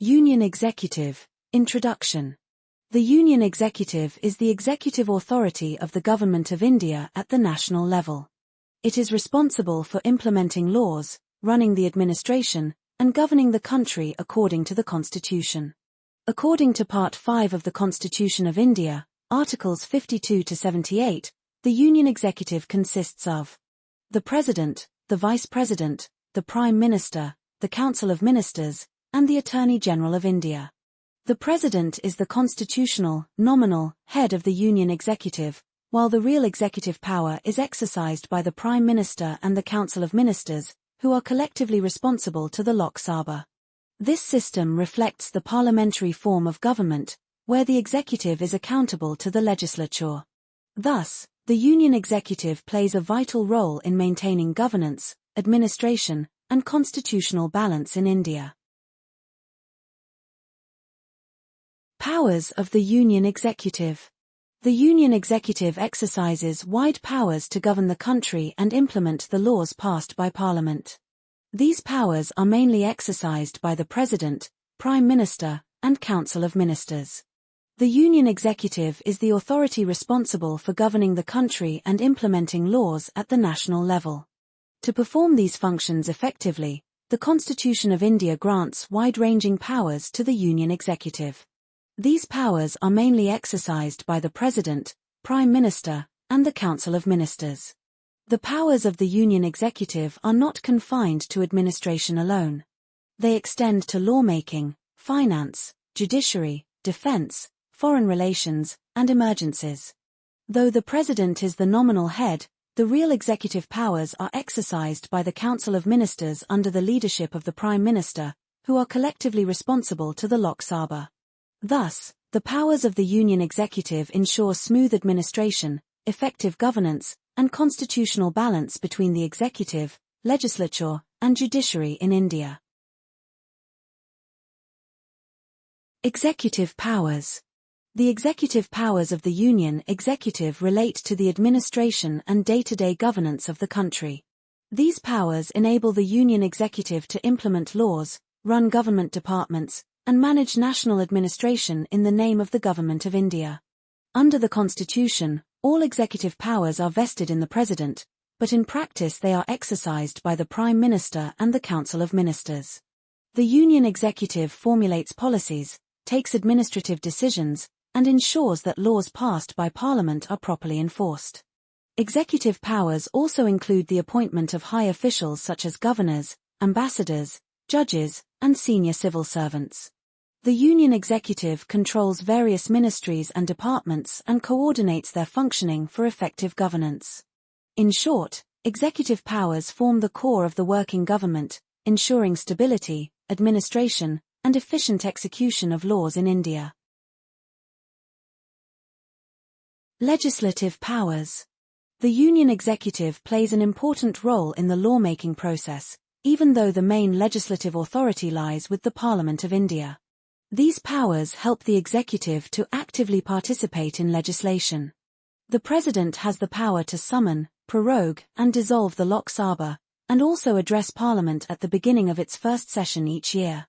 Union Executive. Introduction. The Union Executive is the executive authority of the Government of India at the national level. It is responsible for implementing laws, running the administration, and governing the country according to the Constitution. According to Part 5 of the Constitution of India, Articles 52 to 78, the Union Executive consists of the President, the Vice President, the Prime Minister, the Council of Ministers, and the Attorney General of India. The President is the constitutional, nominal, head of the Union Executive, while the real executive power is exercised by the Prime Minister and the Council of Ministers, who are collectively responsible to the Lok Sabha. This system reflects the parliamentary form of government, where the executive is accountable to the legislature. Thus, the Union Executive plays a vital role in maintaining governance, administration, and constitutional balance in India. Powers of the Union Executive. The Union Executive exercises wide powers to govern the country and implement the laws passed by Parliament. These powers are mainly exercised by the President, Prime Minister, and Council of Ministers. The Union Executive is the authority responsible for governing the country and implementing laws at the national level. To perform these functions effectively, the Constitution of India grants wide-ranging powers to the Union Executive. These powers are mainly exercised by the President, Prime Minister, and the Council of Ministers. The powers of the Union Executive are not confined to administration alone. They extend to lawmaking, finance, judiciary, defense, foreign relations, and emergencies. Though the President is the nominal head, the real executive powers are exercised by the Council of Ministers under the leadership of the Prime Minister, who are collectively responsible to the Lok Sabha. Thus, the powers of the Union Executive ensure smooth administration, effective governance, and constitutional balance between the executive, legislature, and judiciary in India. Executive powers. The executive powers of the Union Executive relate to the administration and day-to-day governance of the country. These powers enable the Union Executive to implement laws, run government departments, and manage national administration in the name of the Government of India. Under the Constitution, all executive powers are vested in the President, but in practice they are exercised by the Prime Minister and the Council of Ministers. The Union Executive formulates policies, takes administrative decisions, and ensures that laws passed by Parliament are properly enforced. Executive powers also include the appointment of high officials such as governors, ambassadors, judges, and senior civil servants. The Union Executive controls various ministries and departments and coordinates their functioning for effective governance. In short, executive powers form the core of the working government, ensuring stability, administration, and efficient execution of laws in India. Legislative powers. The Union Executive plays an important role in the lawmaking process, even though the main legislative authority lies with the Parliament of India. These powers help the executive to actively participate in legislation. The President has the power to summon, prorogue, and dissolve the Lok Sabha, and also address Parliament at the beginning of its first session each year.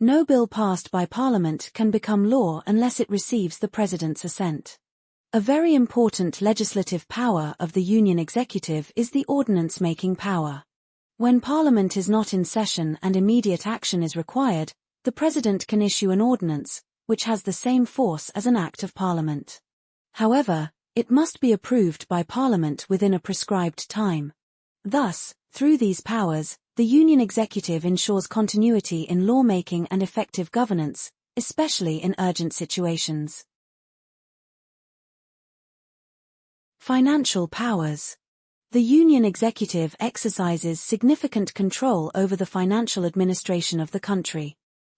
No bill passed by Parliament can become law unless it receives the President's assent. A very important legislative power of the Union Executive is the ordinance-making power. When Parliament is not in session and immediate action is required, the President can issue an ordinance, which has the same force as an Act of Parliament. However, it must be approved by Parliament within a prescribed time. Thus, through these powers, the Union Executive ensures continuity in lawmaking and effective governance, especially in urgent situations. Financial powers. The Union Executive exercises significant control over the financial administration of the country.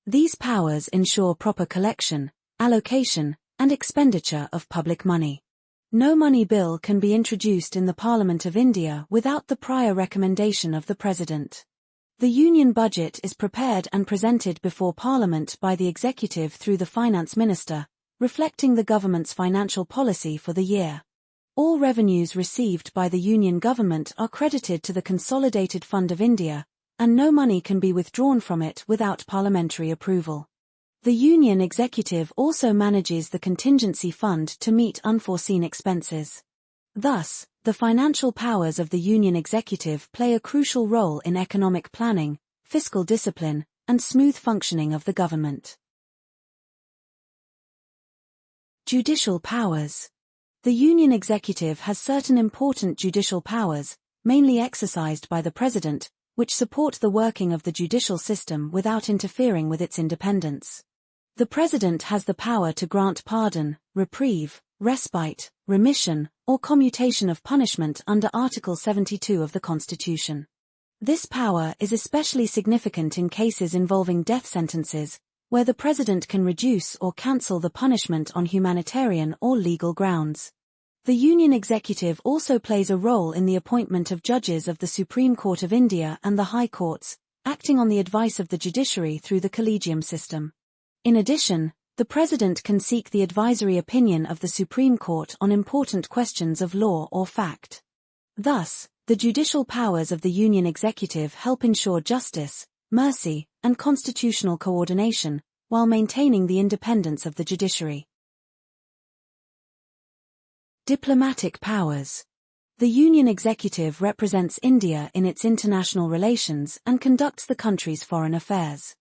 These powers ensure proper collection, allocation, and expenditure of public money. No money bill can be introduced in the Parliament of India without the prior recommendation of the President. The Union budget is prepared and presented before Parliament by the Executive through the Finance Minister, reflecting the government's financial policy for the year. All revenues received by the Union government are credited to the Consolidated Fund of India, and no money can be withdrawn from it without parliamentary approval. The Union Executive also manages the contingency fund to meet unforeseen expenses. Thus, the financial powers of the Union Executive play a crucial role in economic planning, fiscal discipline, and smooth functioning of the government. Judicial powers. The Union Executive has certain important judicial powers, mainly exercised by the President, which support the working of the judicial system without interfering with its independence. The President has the power to grant pardon, reprieve, respite, remission, or commutation of punishment under Article 72 of the Constitution. This power is especially significant in cases involving death sentences, where the President can reduce or cancel the punishment on humanitarian or legal grounds. The Union Executive also plays a role in the appointment of judges of the Supreme Court of India and the High Courts, acting on the advice of the judiciary through the collegium system. In addition, the President can seek the advisory opinion of the Supreme Court on important questions of law or fact. Thus, the judicial powers of the Union Executive help ensure justice, mercy, and constitutional coordination, while maintaining the independence of the judiciary. Diplomatic powers. The Union Executive represents India in its international relations and conducts the country's foreign affairs.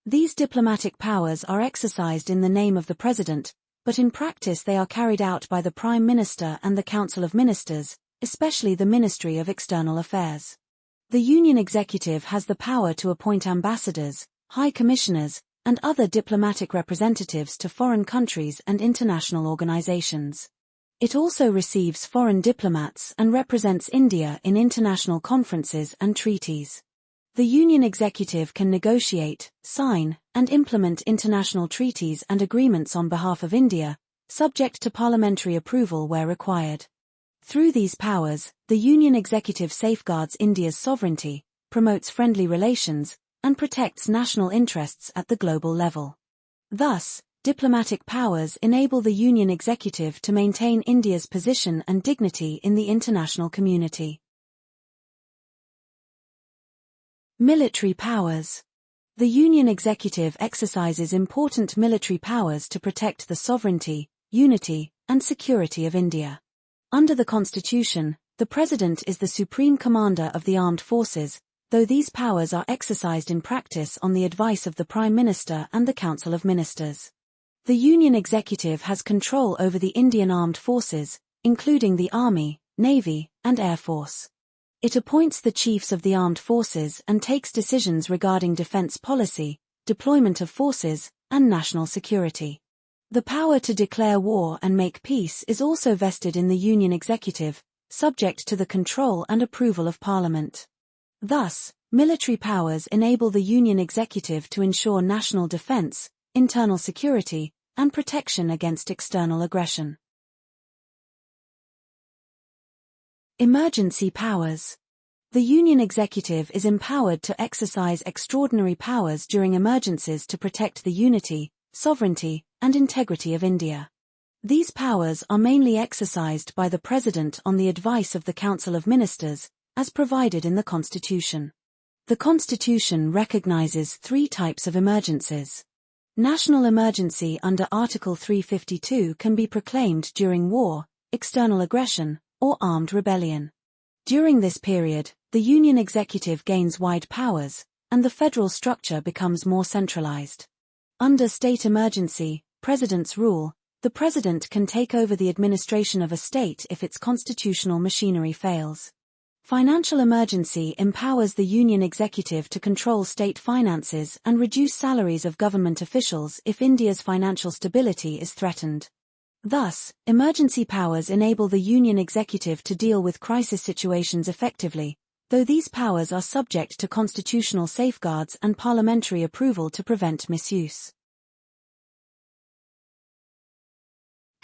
These diplomatic powers are exercised in the name of the President, but in practice they are carried out by the Prime Minister and the Council of Ministers, especially the Ministry of External Affairs. The Union Executive has the power to appoint ambassadors, high commissioners, and other diplomatic representatives to foreign countries and international organizations. It also receives foreign diplomats and represents India in international conferences and treaties. The Union Executive can negotiate, sign, and implement international treaties and agreements on behalf of India, subject to parliamentary approval where required. Through these powers, the Union Executive safeguards India's sovereignty, promotes friendly relations, and protects national interests at the global level. Thus, diplomatic powers enable the Union Executive to maintain India's position and dignity in the international community. Military powers. The Union Executive exercises important military powers to protect the sovereignty, unity, and security of India. Under the Constitution, the President is the Supreme Commander of the Armed Forces, though these powers are exercised in practice on the advice of the Prime Minister and the Council of Ministers. The Union Executive has control over the Indian Armed Forces, including the Army, Navy, and Air Force. It appoints the chiefs of the armed forces and takes decisions regarding defense policy, deployment of forces, and national security. The power to declare war and make peace is also vested in the Union Executive, subject to the control and approval of Parliament. Thus, military powers enable the Union Executive to ensure national defense, internal security, and protection against external aggression. Emergency powers. The Union Executive is empowered to exercise extraordinary powers during emergencies to protect the unity, sovereignty, and integrity of India. These powers are mainly exercised by the President on the advice of the Council of Ministers, as provided in the Constitution. The Constitution recognizes three types of emergencies. National emergency under Article 352 can be proclaimed during war, external aggression, or armed rebellion. During this period, the Union Executive gains wide powers, and the federal structure becomes more centralized. Under state emergency, President's rule, the President can take over the administration of a state if its constitutional machinery fails. Financial emergency empowers the Union Executive to control state finances and reduce salaries of government officials if India's financial stability is threatened. Thus, emergency powers enable the Union Executive to deal with crisis situations effectively, though these powers are subject to constitutional safeguards and parliamentary approval to prevent misuse.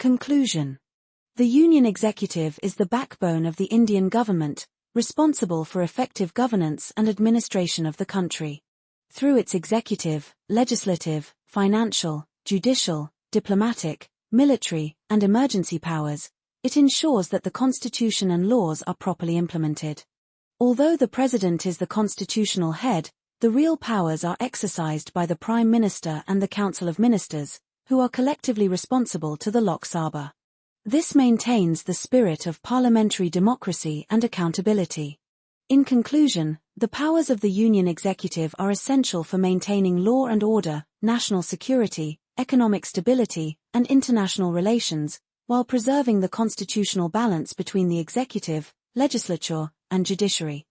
Conclusion. The Union Executive is the backbone of the Indian government, responsible for effective governance and administration of the country. Through its executive, legislative, financial, judicial, diplomatic, military, and emergency powers, it ensures that the Constitution and laws are properly implemented. Although the President is the constitutional head, The real powers are exercised by the Prime Minister and the Council of Ministers, who are collectively responsible to the Lok Sabha. This maintains the spirit of parliamentary democracy and accountability. In conclusion, the powers of the Union Executive are essential for maintaining law and order, national security, economic stability, and international relations, while preserving the constitutional balance between the executive, legislature, and judiciary.